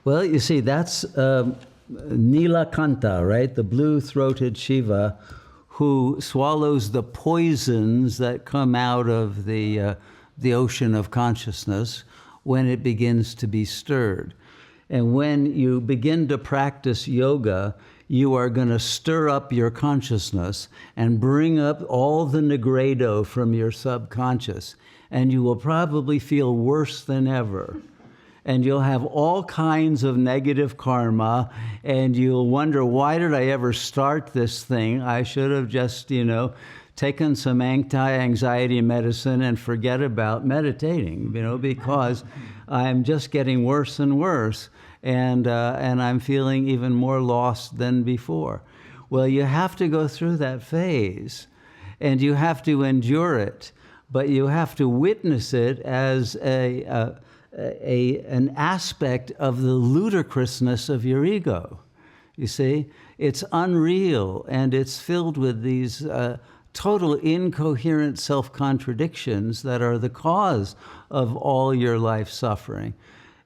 Well, you see, that's Nilakanta, right? The blue-throated Shiva who swallows the poisons that come out of the ocean of consciousness when it begins to be stirred. And when you begin to practice yoga, you are going to stir up your consciousness and bring up all the nigredo from your subconscious. And you will probably feel worse than ever. And you'll have all kinds of negative karma, and you'll wonder, why did I ever start this thing? I should have just, taken some anti-anxiety medicine and forget about meditating, because I'm just getting worse and worse, and I'm feeling even more lost than before. Well, you have to go through that phase, and you have to endure it, but you have to witness it as an aspect of the ludicrousness of your ego. You see, it's unreal, and it's filled with these total incoherent self-contradictions that are the cause of all your life suffering.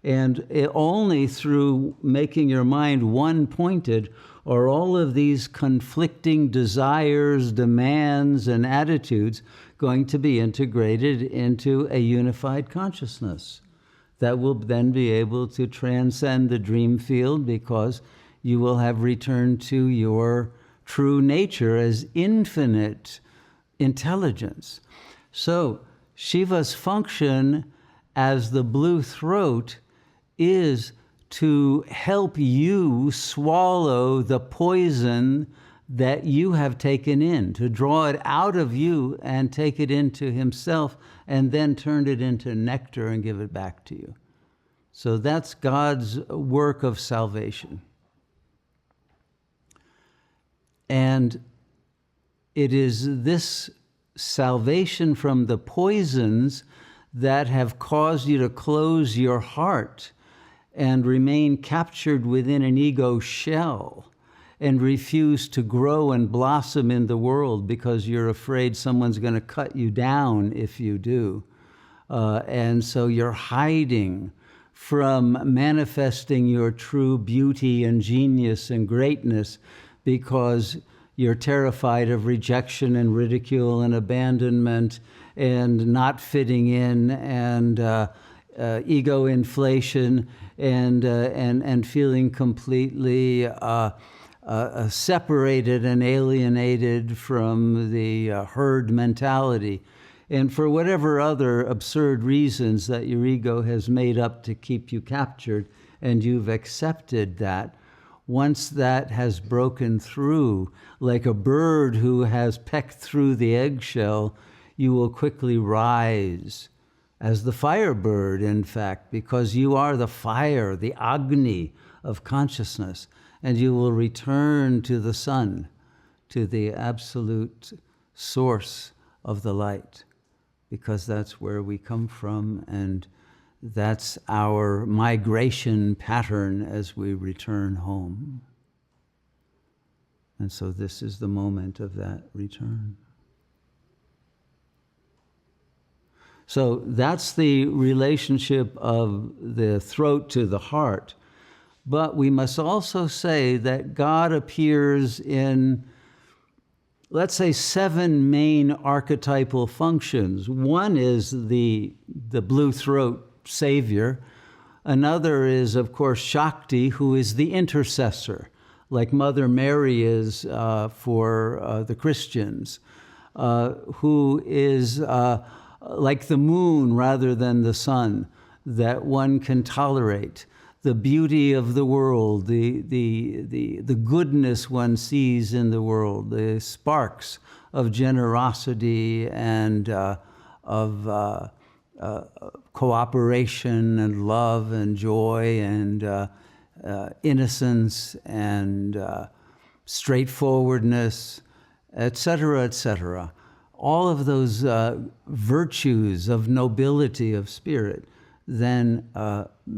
And only through making your mind one-pointed are all of these conflicting desires, demands, and attitudes going to be integrated into a unified consciousness that will then be able to transcend the dream field, because you will have returned to your true nature as infinite intelligence. So Shiva's function as the blue throat is to help you swallow the poison that you have taken in, to draw it out of you and take it into himself, and then turn it into nectar and give it back to you. So that's God's work of salvation. And it is this salvation from the poisons that have caused you to close your heart and remain captured within an ego shell and refuse to grow and blossom in the world because you're afraid someone's going to cut you down if you do. And so you're hiding from manifesting your true beauty and genius and greatness because you're terrified of rejection and ridicule and abandonment and not fitting in and ego inflation and feeling completely separated and alienated from the herd mentality. And for whatever other absurd reasons that your ego has made up to keep you captured, and you've accepted that, once that has broken through, like a bird who has pecked through the eggshell, you will quickly rise as the firebird, in fact, because you are the fire, the Agni of consciousness, and you will return to the sun, to the absolute source of the light, because that's where we come from, and that's our migration pattern as we return home. And so this is the moment of that return. So that's the relationship of the throat to the heart. But we must also say that God appears in, let's say, 7 main archetypal functions. One is the blue throat savior. Another is, of course, Shakti, who is the intercessor, like Mother Mary is for the Christians, who is like the moon rather than the sun, that one can tolerate. The beauty of the world, the goodness one sees in the world, the sparks of generosity and of cooperation and love and joy and innocence and straightforwardness, etc., etc. All of those virtues of nobility of spirit then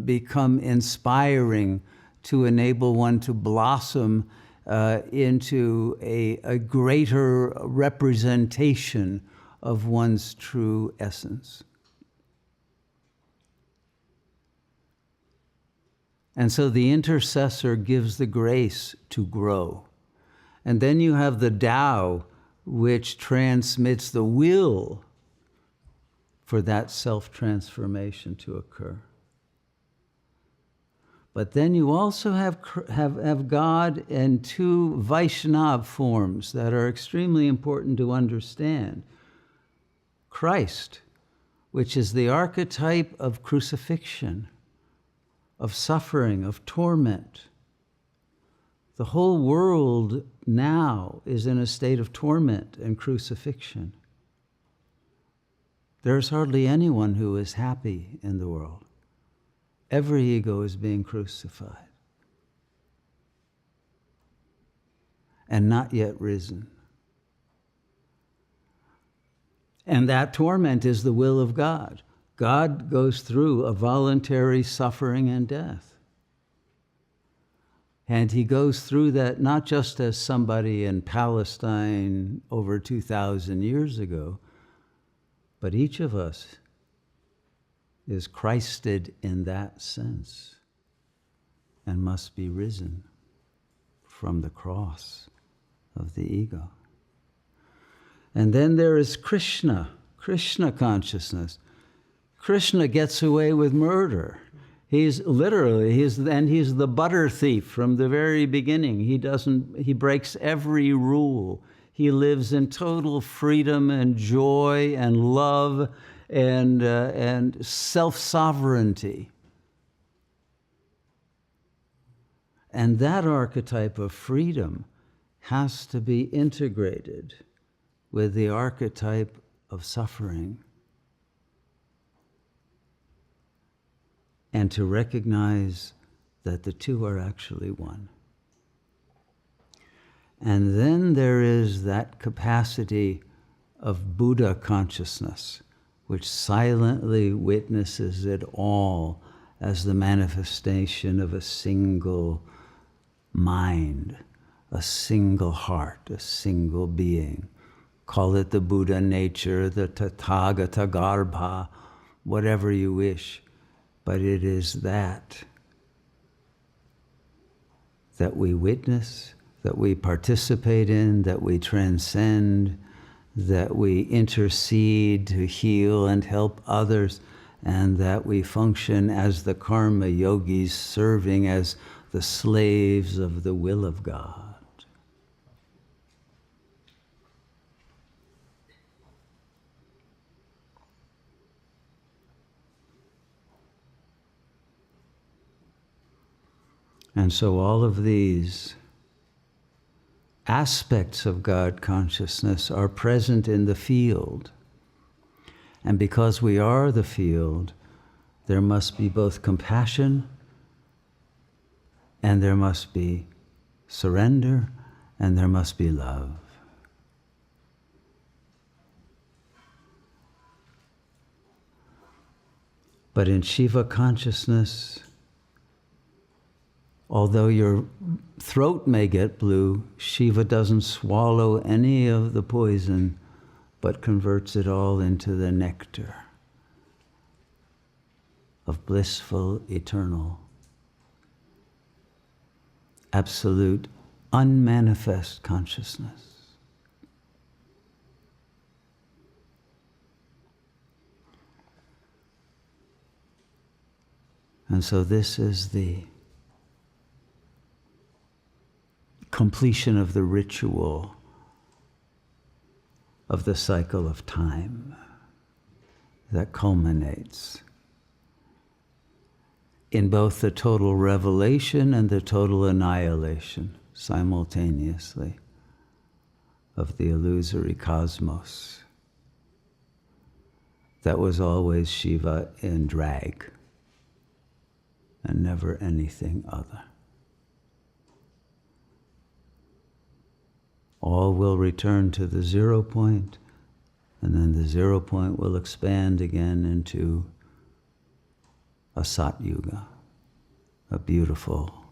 become inspiring to enable one to blossom into a greater representation of one's true essence. And so the intercessor gives the grace to grow. And then you have the Tao, which transmits the will for that self-transformation to occur. But then you also have God in two Vaishnava forms that are extremely important to understand. Christ, which is the archetype of crucifixion, of suffering, of torment. The whole world now is in a state of torment and crucifixion. There's hardly anyone who is happy in the world. Every ego is being crucified and not yet risen. And that torment is the will of God. God goes through a voluntary suffering and death. And he goes through that not just as somebody in Palestine over 2,000 years ago, but each of us is Christed in that sense and must be risen from the cross of the ego. And then there is Krishna consciousness. Krishna gets away with murder. He's the butter thief from the very beginning. He breaks every rule. He lives in total freedom and joy and love and self-sovereignty. And that archetype of freedom has to be integrated with the archetype of suffering. And to recognize that the two are actually one. And then there is that capacity of Buddha consciousness, which silently witnesses it all as the manifestation of a single mind, a single heart, a single being. Call it the Buddha nature, the Tathagata Garbha, whatever you wish. But it is that we witness, that we participate in, that we transcend, that we intercede to heal and help others, and that we function as the karma yogis, serving as the slaves of the will of God. And so all of these aspects of God consciousness are present in the field. And because we are the field, there must be both compassion, and there must be surrender, and there must be love. But in Shiva consciousness, although your throat may get blue, Shiva doesn't swallow any of the poison, but converts it all into the nectar of blissful, eternal, absolute, unmanifest consciousness. And so this is the completion of the ritual of the cycle of time that culminates in both the total revelation and the total annihilation simultaneously of the illusory cosmos that was always Shiva in drag and never anything other. All will return to the 0 point, and then the 0 point will expand again into a Satyuga, a beautiful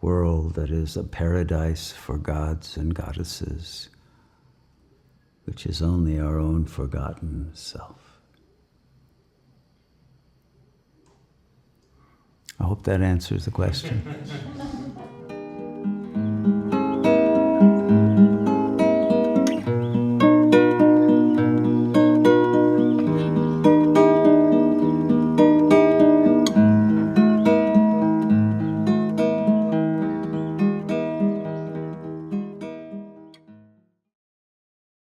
world that is a paradise for gods and goddesses, which is only our own forgotten self. I hope that answers the question.